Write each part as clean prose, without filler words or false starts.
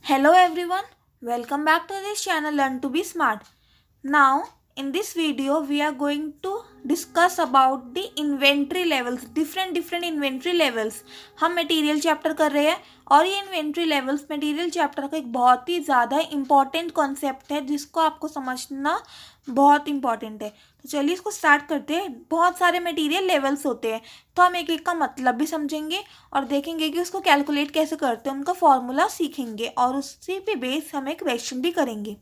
Hello everyone, welcome back to this channel Learn to be Smart. Now in this video we are going to discuss about the inventory levels, different inventory levels. हम material chapter कर रहे हैं और ये inventory levels material chapter का एक बहुत ही ज़्यादा इम्पॉर्टेंट कॉन्सेप्ट है जिसको आपको समझना बहुत इम्पॉर्टेंट है. तो चलिए इसको स्टार्ट करते हैं. बहुत सारे मटेरियल लेवल्स होते हैं तो हम एक एक का मतलब भी समझेंगे और देखेंगे कि उसको कैलकुलेट कैसे करते हैं, उनका फॉर्मूला सीखेंगे और उसी पे बेस हम एक क्वेश्चन भी करेंगे.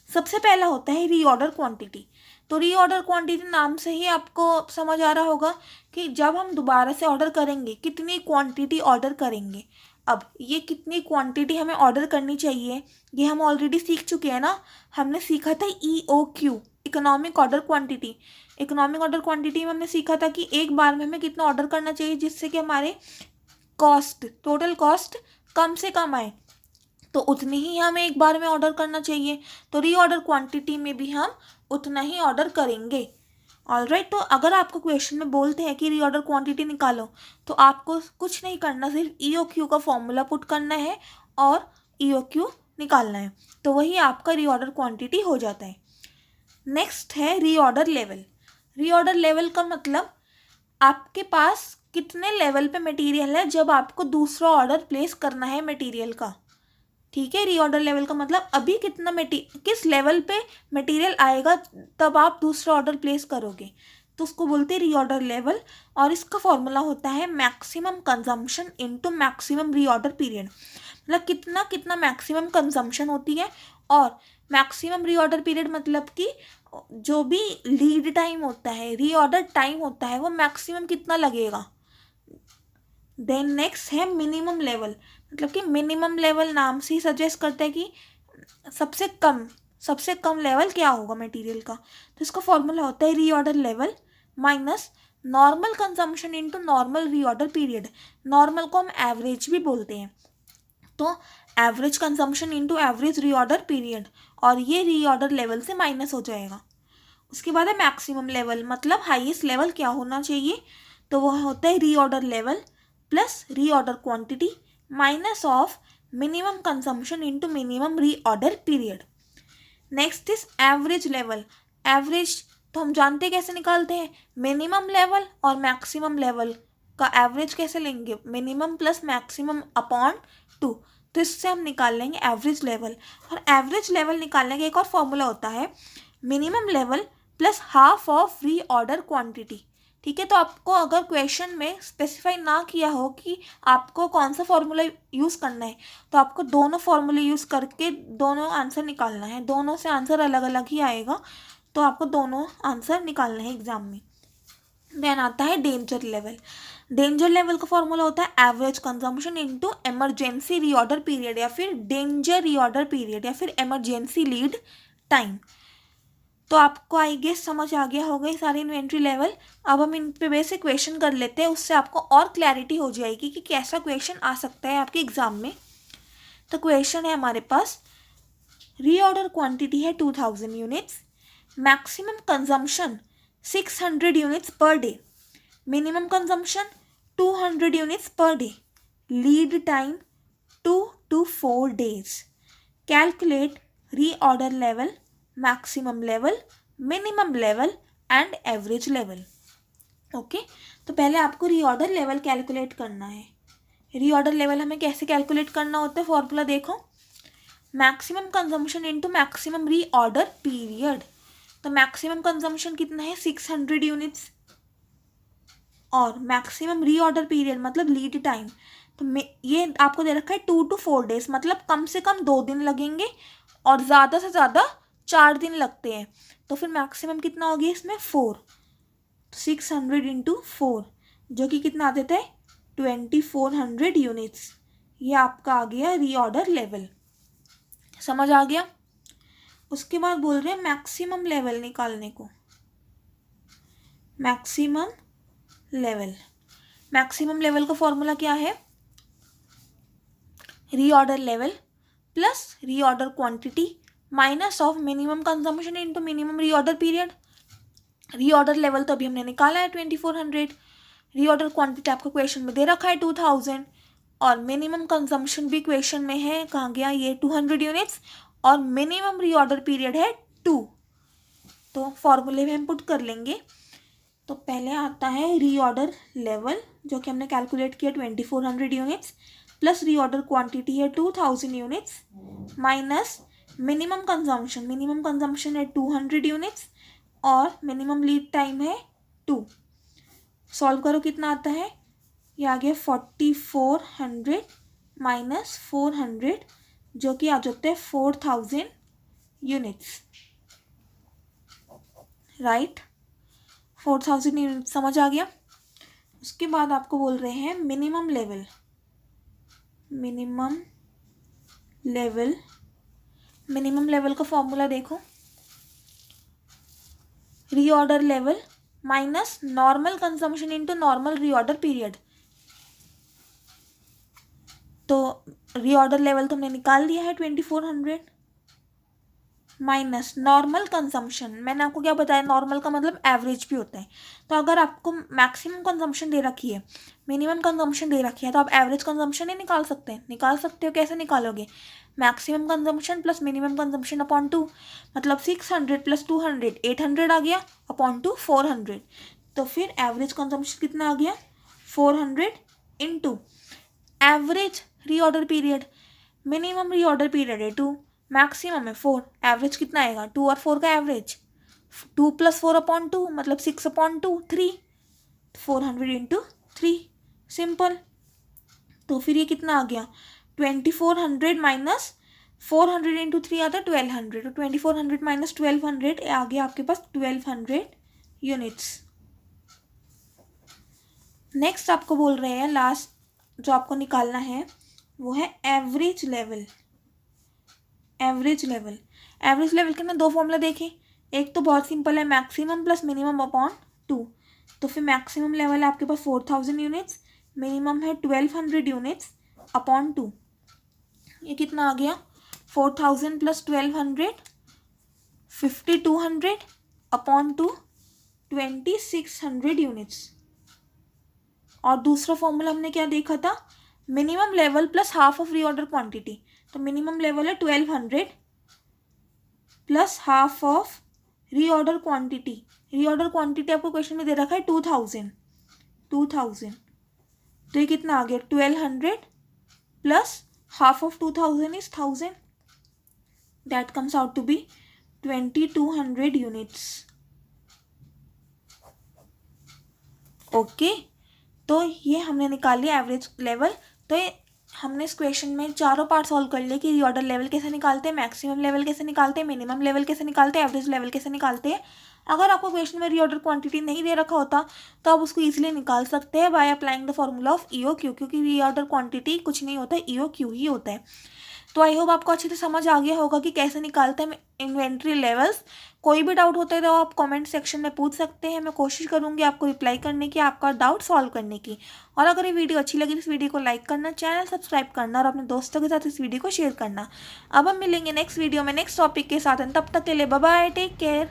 सबसे पहला होता है रीऑर्डर क्वांटिटी. तो रीऑर्डर क्वांटिटी नाम से ही आपको समझ आ रहा होगा कि जब हम दोबारा से ऑर्डर करेंगे कितनी क्वांटिटी ऑर्डर करेंगे. अब ये कितनी क्वांटिटी हमें ऑर्डर करनी चाहिए ये हम ऑलरेडी सीख चुके हैं ना. हमने सीखा था EOQ, economic order quantity. Economic order quantity में हमने सीखा था कि एक बार में हमें कितना ऑर्डर करना चाहिए जिससे कि हमारे टोटल कॉस्ट कम से कम आए, तो उतनी ही हमें एक बार में ऑर्डर करना चाहिए. तो रीऑर्डर क्वांटिटी में भी हम उतना ही ऑर्डर करेंगे. ऑलराइट, तो अगर आपको क्वेश्चन में बोलते हैं कि रीऑर्डर क्वांटिटी निकालो तो आपको कुछ नहीं करना, सिर्फ EOQ का फॉर्मूला पुट करना है और EOQ निकालना है, तो वही आपका रीऑर्डर क्वांटिटी हो जाता है. नेक्स्ट है रीऑर्डर लेवल. रीऑर्डर लेवल का मतलब आपके पास कितने लेवल पे मटेरियल है जब आपको दूसरा ऑर्डर प्लेस करना है मटेरियल का. ठीक है, रीऑर्डर लेवल का मतलब अभी कितना किस लेवल पे मटेरियल आएगा तब आप दूसरा ऑर्डर प्लेस करोगे, तो उसको बोलते हैं रीऑर्डर लेवल. और इसका फॉर्मूला होता है maximum consumption into maximum reorder period. मतलब कितना कितना मैक्सिमम कंजम्पशन होती है और मैक्सिमम रीऑर्डर पीरियड मतलब कि जो भी लीड टाइम होता है, रीऑर्डर टाइम होता है, वो मैक्सिमम कितना लगेगा. देन नेक्स्ट है मिनिमम लेवल. मतलब कि मिनिमम लेवल नाम से ही सजेस्ट करता है कि सबसे कम लेवल क्या होगा मटेरियल का. तो इसका फॉर्मूला होता है reorder level minus normal consumption into normal reorder period. Normal को हम एवरेज भी बोलते हैं, तो average consumption into average reorder period, और ये रीऑर्डर लेवल से माइनस हो जाएगा. उसके बाद है मैक्सिमम लेवल, मतलब हाईएस्ट लेवल क्या होना चाहिए, तो वह होता है reorder level plus reorder quantity minus of minimum consumption into minimum reorder period. Next is average level. Average तो हम जानते कैसे निकालते हैं, मिनिमम लेवल और मैक्सिमम लेवल का एवरेज कैसे लेंगे, मिनिमम प्लस मैक्सिमम अपॉन 2. तो इससे हम निकाल लेंगे एवरेज लेवल. और एवरेज लेवल निकालने का एक और फॉर्मूला होता है minimum level plus half of reorder quantity. ठीक है, तो आपको अगर क्वेश्चन में स्पेसिफाई ना किया हो कि आपको कौन सा फॉर्मूला यूज़ करना है, तो आपको दोनों फॉर्मूले यूज़ करके दोनों आंसर निकालना है. दोनों से आंसर अलग अलग ही आएगा, तो आपको दोनों आंसर निकालना है एग्जाम में. देन आता है डेंजर लेवल. डेंजर लेवल का फॉर्मूला होता है average consumption into emergency reorder period या फिर डेंजर रीऑर्डर पीरियड या फिर इमरजेंसी लीड टाइम. तो आपको आई गेस समझ आ गया होगा ये सारे इन्वेंट्री लेवल. अब हम इन पे बेसिक क्वेश्चन कर लेते हैं, उससे आपको और क्लैरिटी हो जाएगी कि कैसा क्वेश्चन आ सकता है आपके एग्जाम में. तो क्वेश्चन है हमारे पास, रीऑर्डर क्वांटिटी है 2000 units, maximum consumption 600 units per day, minimum consumption 200 units per day, lead time 2 to 4 days. Calculate reorder level, maximum level, minimum level and average level. Okay, तो पहले आपको रीऑर्डर लेवल कैलकुलेट करना है. Reorder level हमें कैसे calculate करना होता है, फॉर्मूला देखो, maximum consumption into maximum reorder period. तो मैक्सिमम कंजम्पशन कितना है 600 यूनिट्स और मैक्सिमम रीऑर्डर पीरियड मतलब लीड टाइम, तो ये आपको दे रखा है 2 to 4 days, मतलब कम से कम 2 दिन लगेंगे और ज़्यादा से ज़्यादा 4 दिन लगते हैं. तो फिर मैक्सिमम कितना हो गया इसमें 4, 600 इंटू 4 जो कि कितना आ जाता है 2400 यूनिट्स. ये आपका आ गया रीऑर्डर लेवल. समझ आ गया. उसके बाद बोल रहे हैं मैक्सिमम लेवल निकालने को. मैक्सिमम लेवल का फॉर्मूला क्या है, reorder level plus reorder quantity minus of minimum consumption into minimum reorder period. Reorder level तो अभी हमने निकाला है 2400, रीऑर्डर क्वांटिटी आपको क्वेश्चन में दे रखा है 2000, और मिनिमम कंजम्पशन भी क्वेश्चन में है, कहाँ गया ये 200 यूनिट्स, और मिनिमम रीऑर्डर पीरियड है 2। तो फॉर्मूले में हम पुट कर लेंगे। तो पहले आता है रीऑर्डर लेवल जो कि हमने कैलकुलेट किया 2400 यूनिट्स, प्लस रीऑर्डर क्वांटिटी है 2000 यूनिट्स, माइनस मिनिमम कंजम्पशन है 200 यूनिट्स, और मिनिमम लीड टाइम है 2। सॉल्व करो कितना आता है, ये आ गया 4400 माइनस 400 जो कि आ जाते हैं 4000 यूनिट्स, राइट। 4000 यूनिट समझ आ गया। उसके बाद आपको बोल रहे हैं मिनिमम लेवल का फॉर्मूला देखो, reorder level minus normal consumption into normal reorder period. तो रीऑर्डर लेवल तो हमने निकाल दिया है 2400 माइनस नॉर्मल कंजम्पशन। मैंने आपको क्या बताया, नॉर्मल का मतलब एवरेज भी होता है। तो अगर आपको मैक्सिमम कंजम्पशन दे रखी है, मिनिमम कंजम्पशन दे रखी है, तो आप एवरेज कंजम्पशन ही निकाल सकते हो। कैसे निकालोगे, maximum consumption plus minimum consumption upon 2, मतलब 600 प्लस 200 800 आ गया, अपॉन 2 400। तो फिर एवरेज कंजम्पशन कितना आ गया 400 into average reorder period. Minimum reorder period है 2, मैक्सिमम है 4, एवरेज कितना आएगा 2 और 4 का एवरेज 2 प्लस 4 अपॉन 2 मतलब 6 अपॉन 2 3, 400 इंटू 3, सिंपल। तो फिर ये कितना आ गया 2400 माइनस 400 इंटू 3 आता है 1200, तो 2400 माइनस 1200 आ गया आपके पास 1200 यूनिट्स। नेक्स्ट आपको बोल रहे हैं लास्ट जो आपको निकालना है वो है एवरेज लेवल के मैं 2 फॉर्मूला देखे, एक तो बहुत सिंपल है मैक्सिमम प्लस मिनिमम अपॉन 2। तो फिर मैक्सिमम लेवल है आपके पास 4000 यूनिट्स, मिनिमम है 1200 यूनिट्स अपॉन 2। ये कितना आ गया 4000 प्लस 1200 5200 अपॉन 2 2600 यूनिट्स। और दूसरा फॉर्मूला हमने क्या देखा था, minimum level plus half of reorder quantity. तो मिनिमम लेवल है 1200 plus half of reorder quantity. Reorder quantity आपको क्वेश्चन में दे रखा है 2000। तो ये कितना आ गया 1200 plus half of 2000 is 1000, that comes out to be 2200 units. Okay, तो ये हमने निकाल लिया एवरेज लेवल। तो ये हमने इस क्वेश्चन में चारों पार्ट सॉल्व कर लिए कि रीऑर्डर लेवल कैसे निकालते हैं, मैक्सिमम लेवल कैसे निकालते हैं, मिनिमम लेवल कैसे निकालते हैं, एवरेज लेवल कैसे निकालते हैं। अगर आपको क्वेश्चन में रीऑर्डर क्वांटिटी नहीं दे रखा होता तो आप उसको इजीली निकाल सकते हैं by applying the formula of EOQ, क्योंकि रीऑर्डर क्वांटिटी कुछ नहीं होता है, EOQ ही होता है। तो आई होप आपको अच्छे से समझ आ गया होगा कि कैसे निकालते हैं इन्वेंट्री लेवल्स। कोई भी डाउट होता है तो आप कमेंट सेक्शन में पूछ सकते हैं, मैं कोशिश करूंगी आपको रिप्लाई करने की, आपका डाउट सॉल्व करने की। और अगर ये वीडियो अच्छी लगी तो इस वीडियो को लाइक करना, चैनल सब्सक्राइब करना और अपने दोस्तों के साथ इस वीडियो को शेयर करना। अब हम मिलेंगे नेक्स्ट वीडियो में नेक्स्ट टॉपिक के साथ, तब तक के लिए बाय बाय, टेक केयर।